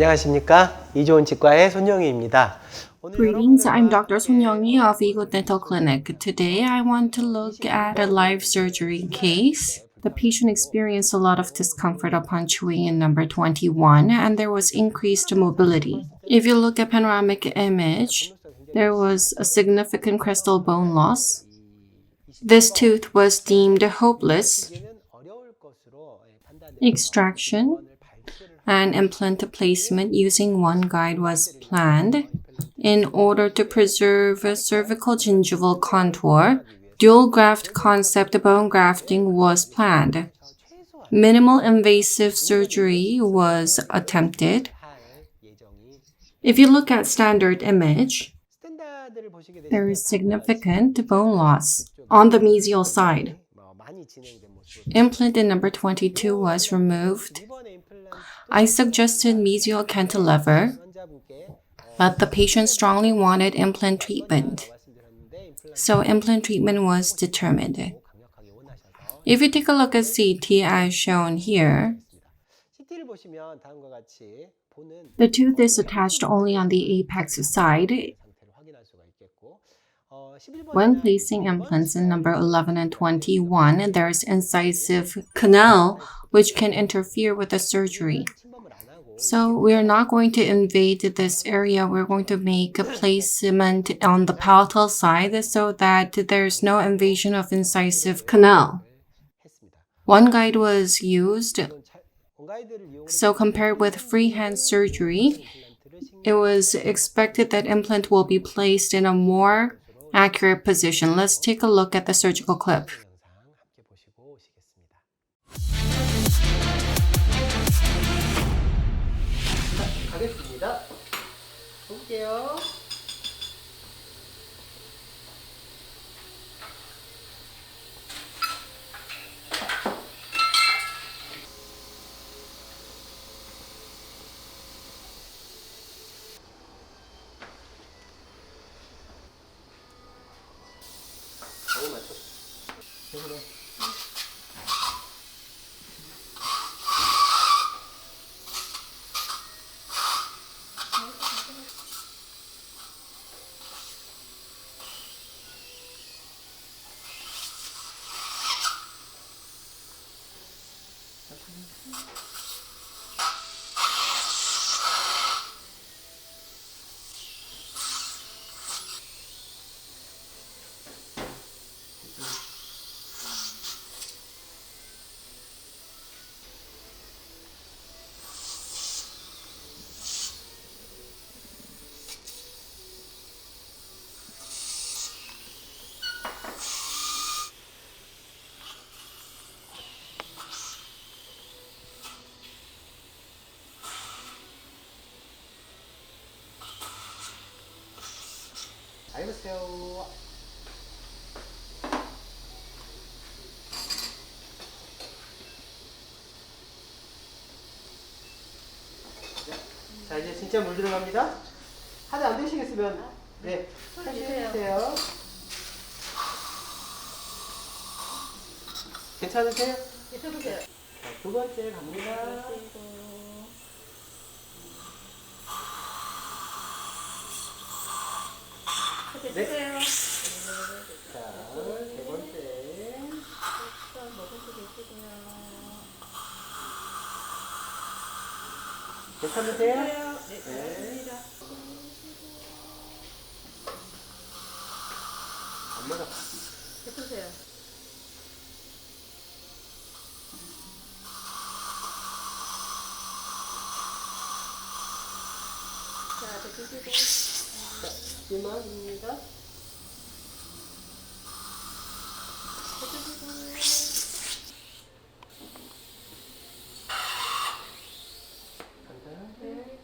안녕하십니까? 이좋은 치과의 손영희입니다. Greetings, I'm Dr. Son Young-hee of Eagle Dental Clinic. Today I want to look at a live surgery case. The patient experienced a lot of discomfort upon chewing in number 21 and there was increased mobility. If you look at panoramic image, there was a significant crestal bone loss. This tooth was deemed hopeless. Extraction and implant placement using OneGuide was planned. In order to preserve a cervical gingival contour, dual graft concept bone grafting was planned. Minimal invasive surgery was attempted. If you look at standard image, there is significant bone loss on the mesial side. Implant in number 22 was removed. I suggested mesial cantilever, but the patient strongly wanted implant treatment. So implant treatment was determined. If you take a look at CT as shown here, the tooth is attached only on the apex side. When placing implants in number 11 and 21, there is incisive canal which can interfere with the surgery. So we are not going to invade this area. We're going to make a placement on the palatal side so that there's no invasion of incisive canal. OneGuide was used. So compared with freehand surgery, it was expected that implant will be placed in a more accurate position. Let's take a look at the surgical clip. 가겠습니다. 볼게요. 너무 맞췄어. 그래. 알겠어요. 자, 이제 진짜 물 들어갑니다. 하나 안 되시겠으면 네, 해주세요. 괜찮으세요? 해보세요. 자, 두 번째 갑니다. 네. 해주세요. 자, 세 번째. 먹어도 되시고요. 괜찮으세요? 네, 잘하십니다. 안 맞아. 해보세요. 자, 드시고. 자, 이만입니다. 네.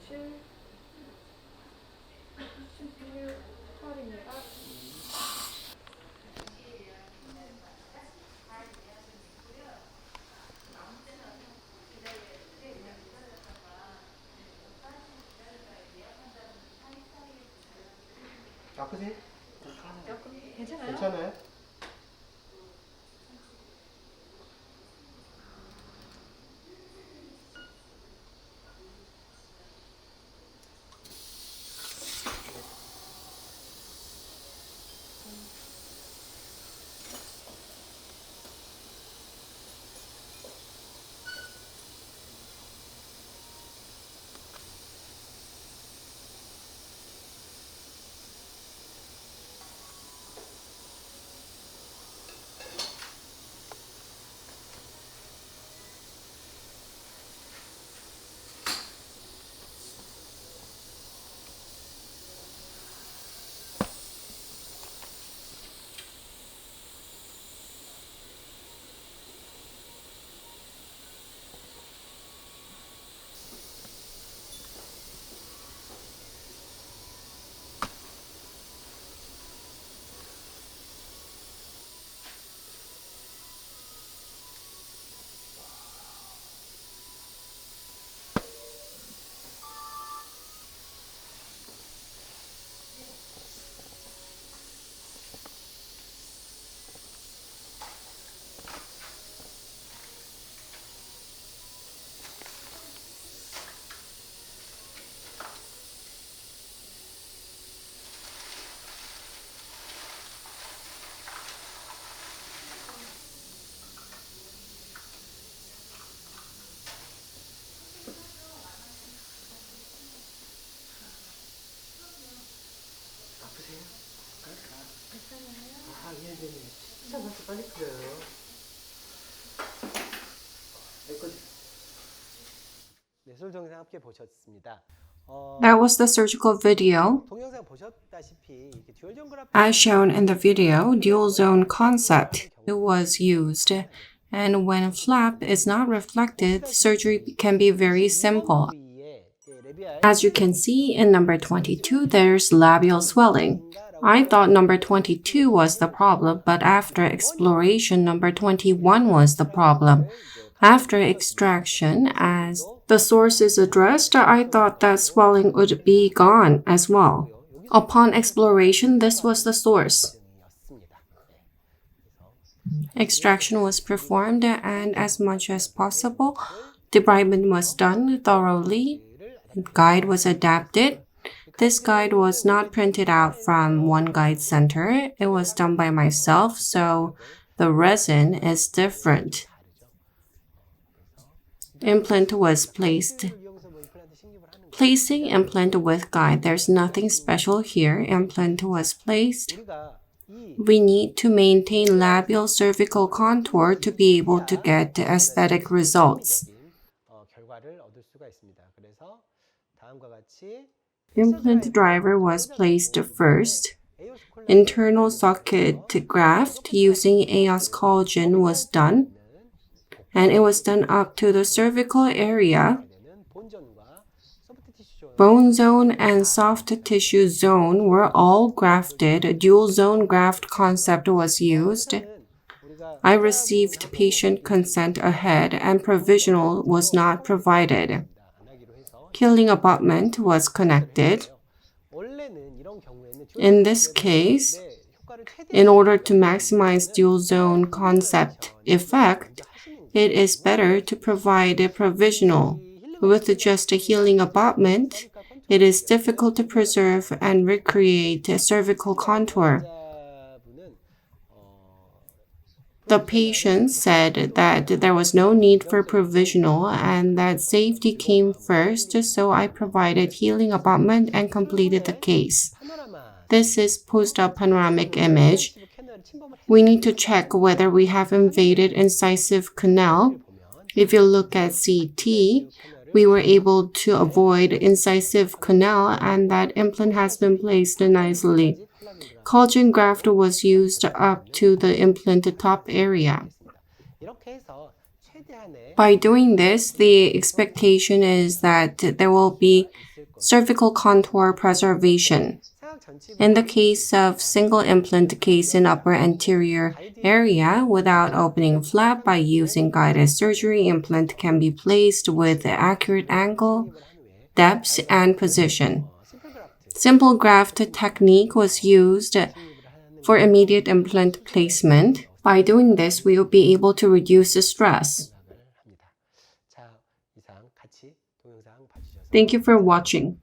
7, 16, 8입니다. 아프세요? 괜찮아요? 괜찮아요? 아, 이현재님 진짜 벌써 빨리 풀려요. 여기까지. 내술 동영상 함께 보셨습니다. That was the surgical video. 동영상 보셨다시피 이렇게 듀얼 존 그래프트 As shown in the video, dual zone concept was used, and when flap is not reflected, surgery can be very simple. As you can see in number 22, there's labial swelling. I thought number 22 was the problem, but after exploration, number 21 was the problem. After extraction, as the source is addressed, I thought that swelling would be gone as well. Upon exploration, this was the source. Extraction was performed, and as much as possible, debridement was done thoroughly. Guide was adapted. This guide was not printed out from OneGuide Center. It was done by myself, so the resin is different. Implant was placed. Placing implant with guide. There's nothing special here. Implant was placed. We need to maintain labial cervical contour to be able to get aesthetic results. Implant driver was placed first. Internal socket graft using AOS collagen was done, and it was done up to the cervical area. Bone zone and soft tissue zone were all grafted. A dual zone graft concept was used. I received patient consent ahead, and provisional was not provided. Healing abutment was connected. In this case, in order to maximize dual zone concept effect, it is better to provide a provisional. With just a healing abutment, it is difficult to preserve and recreate a cervical contour. The patient said that there was no need for provisional and that safety came first, so I provided healing abutment and completed the case. This is post-op panoramic image. We need to check whether we have invaded incisive canal. If you look at CT, we were able to avoid incisive canal and that implant has been placed nicely. Collagen graft was used up to the implant top area. By doing this, the expectation is that there will be cervical contour preservation. In the case of single implant case in upper anterior area without opening flap, by using guided surgery, implant can be placed with accurate angle, depth, and position. Simple graft technique was used for immediate implant placement. By doing this, we will be able to reduce the stress. Thank you for watching.